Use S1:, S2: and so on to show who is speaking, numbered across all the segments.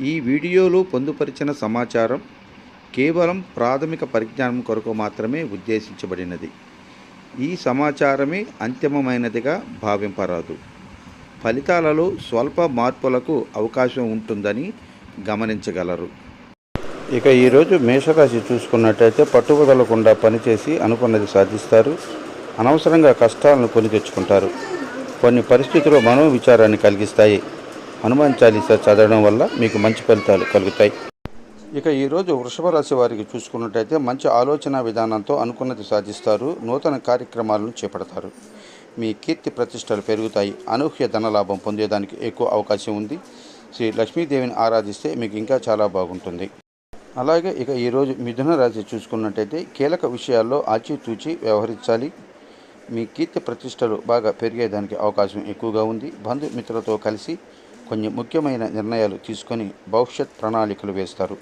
S1: ఈ వీడియోలో పొందుపరిచిన సమాచారం కేవలం ప్రాథమిక పరిజ్ఞానం కొరకు మాత్రమే ఉద్దేశించబడినది. ఈ సమాచారమే అంతిమమైనదిగా భావింపరాదు. ఫలితాలలో స్వల్ప మార్పులకు అవకాశం ఉంటుందని గమనించగలరు. ఇక ఈరోజు మేషరాశి చూసుకున్నట్టయితే పట్టువదలకుండా పనిచేసి అనుకున్నది సాధిస్తారు. అనవసరంగా కష్టాలను కొని తెచ్చుకుంటారు. కొన్ని పరిస్థితులు మనోవిచారాన్ని కలిగిస్తాయి. హనుమాన్ చాలీసా చదవడం వల్ల మీకు మంచి ఫలితాలు కలుగుతాయి. ఇక ఈరోజు వృషభ రాశి వారికి చూసుకున్నట్టయితే మంచి ఆలోచన విధానంతో అనుకున్నది సాధిస్తారు. నూతన కార్యక్రమాలను చేపడతారు. మీ కీర్తి ప్రతిష్టలు పెరుగుతాయి. అనూహ్య ధనలాభం పొందేదానికి ఎక్కువ అవకాశం ఉంది. శ్రీ లక్ష్మీదేవిని ఆరాధిస్తే మీకు ఇంకా చాలా బాగుంటుంది. అలాగే ఇక ఈరోజు మిథున రాశి చూసుకున్నట్టయితే కీలక విషయాల్లో ఆచితూచి వ్యవహరించాలి. మీ కీర్తి ప్రతిష్టలు బాగా పెరిగేదానికి అవకాశం ఎక్కువగా ఉంది. బంధుమిత్రులతో కలిసి కొన్ని ముఖ్యమైన నిర్ణయాలు తీసుకొని భవిష్యత్ ప్రణాళికలు వేస్తారు.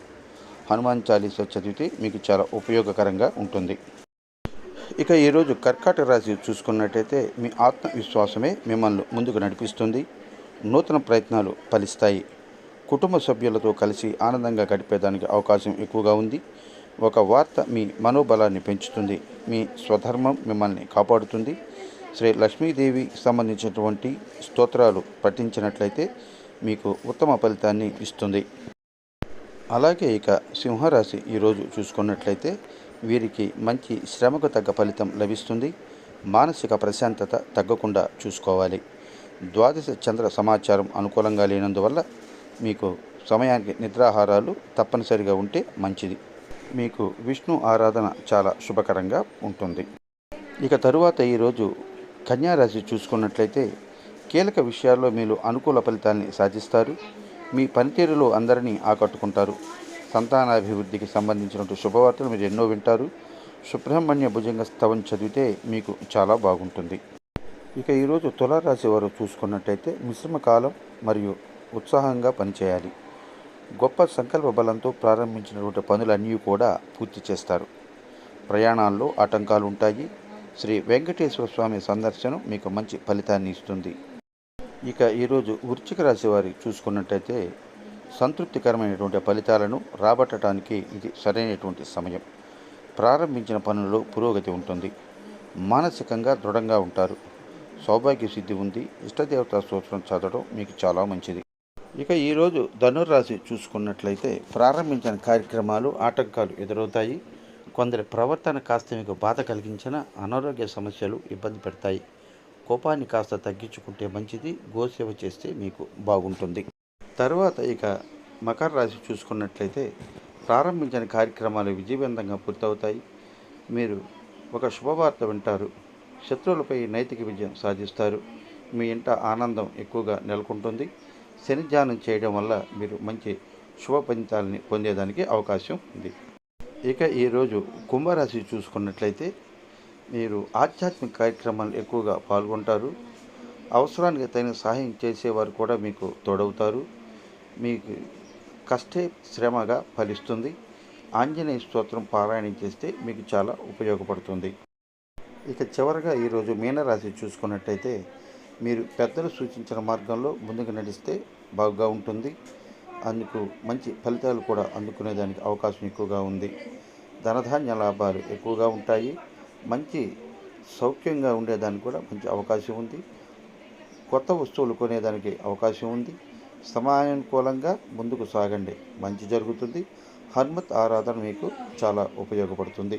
S1: హనుమాన్ చాలీసా చదివితే మీకు చాలా ఉపయోగకరంగా ఉంటుంది. ఇక ఈరోజు కర్కాటక రాశి చూసుకున్నట్టయితే మీ ఆత్మవిశ్వాసమే మిమ్మల్ని ముందుకు నడిపిస్తుంది. నూతన ప్రయత్నాలు ఫలిస్తాయి. కుటుంబ సభ్యులతో కలిసి ఆనందంగా గడిపేదానికి అవకాశం ఎక్కువగా ఉంది. ఒక వార్త మీ మనోబలాన్ని పెంచుతుంది. మీ స్వధర్మం మిమ్మల్ని కాపాడుతుంది. శ్రీ లక్ష్మీదేవి సంబంధించినటువంటి స్తోత్రాలు పఠించినట్లయితే మీకు ఉత్తమ ఫలితాన్ని ఇస్తుంది. అలాగే ఇక సింహరాశి ఈరోజు చూసుకున్నట్లయితే వీరికి మంచి శ్రమకు తగ్గ ఫలితం లభిస్తుంది. మానసిక ప్రశాంతత తగ్గకుండా చూసుకోవాలి. ద్వాదశ చంద్ర సమాచారం అనుకూలంగా లేనందువల్ల మీకు సమయానికి నిద్రాహారాలు తప్పనిసరిగా ఉంటే మంచిది. మీకు విష్ణు ఆరాధన చాలా శుభకరంగా ఉంటుంది. ఇక తరువాత ఈరోజు కన్యారాశి చూసుకున్నట్లయితే కీలక విషయాల్లో మీరు అనుకూల ఫలితాన్ని సాధిస్తారు. మీ పనితీరులో అందరినీ ఆకట్టుకుంటారు. సంతానాభివృద్ధికి సంబంధించినటువంటి శుభవార్తలు మీరు ఎన్నో వింటారు. సుబ్రహ్మణ్య భుజంగ స్తవం చదివితే మీకు చాలా బాగుంటుంది. ఇక ఈరోజు తులారాశి వారు చూసుకున్నట్టయితే మిశ్రమ కాలం మరియు ఉత్సాహంగా పనిచేయాలి. గొప్ప సంకల్ప బలంతో ప్రారంభించినటువంటి పనులన్నీ కూడా పూర్తి చేస్తారు. ప్రయాణాల్లో ఆటంకాలు ఉంటాయి. శ్రీ వెంకటేశ్వర స్వామి సందర్శనం మీకు మంచి ఫలితాన్ని ఇస్తుంది. ఇక ఈరోజు వృశ్చిక రాశి వారి చూసుకున్నట్టయితే సంతృప్తికరమైనటువంటి ఫలితాలను రాబట్టడానికి ఇది సరైనటువంటి సమయం. ప్రారంభించిన పనుల్లో పురోగతి ఉంటుంది. మానసికంగా దృఢంగా ఉంటారు. సౌభాగ్య సిద్ధి ఉంది. ఇష్టదేవతా స్తోత్రం చదవడం మీకు చాలా మంచిది. ఇక ఈరోజు ధనుర్రాశి చూసుకున్నట్లయితే ప్రారంభించిన కార్యక్రమాలు ఆటంకాలు ఎదురవుతాయి. కొందరి ప్రవర్తన కాస్త మీకు బాధ కలిగించిన అనారోగ్య సమస్యలు ఇబ్బంది పెడతాయి. కోపాన్ని కాస్త తగ్గించుకుంటే మంచిది. గోసేవ చేస్తే మీకు బాగుంటుంది. తర్వాత ఇక మకర రాశి చూసుకున్నట్లయితే ప్రారంభించిన కార్యక్రమాలు విజయవంతంగా పూర్తవుతాయి. మీరు ఒక శుభవార్త వింటారు. శత్రువులపై నైతిక విజయం సాధిస్తారు. మీ ఇంట ఆనందం ఎక్కువగా నెలకొంటుంది. శని ధ్యానం చేయడం వల్ల మీరు మంచి శుభ ఫలితాలని పొందేదానికి అవకాశం ఉంది. ఇక ఈరోజు కుంభరాశి చూసుకున్నట్లయితే మీరు ఆధ్యాత్మిక కార్యక్రమాలు ఎక్కువగా పాల్గొంటారు. అవసరానికి తగిన సహాయం చేసేవారు కూడా మీకు తోడవుతారు. మీకు కష్టే శ్రమగా ఫలిస్తుంది. ఆంజనేయ స్తోత్రం పారాయణం చేస్తే మీకు చాలా ఉపయోగపడుతుంది. ఇక చివరగా ఈరోజు మీనరాశి చూసుకున్నట్టయితే మీరు పెద్దలు సూచించిన మార్గంలో ముందుకు నడిస్తే బాగా ఉంటుంది. అందుకు మంచి ఫలితాలు కూడా అందుకునేదానికి అవకాశం ఎక్కువగా ఉంది. ధనధాన్య లాభాలు ఎక్కువగా ఉంటాయి. మంచి సౌఖ్యంగా ఉండేదానికి కూడా మంచి అవకాశం ఉంది. కొత్త వస్తువులు కొనేదానికి అవకాశం ఉంది. సమయానుకూలంగా ముందుకు సాగండి, మంచి జరుగుతుంది. హనుమత్ ఆరాధన మీకు చాలా ఉపయోగపడుతుంది.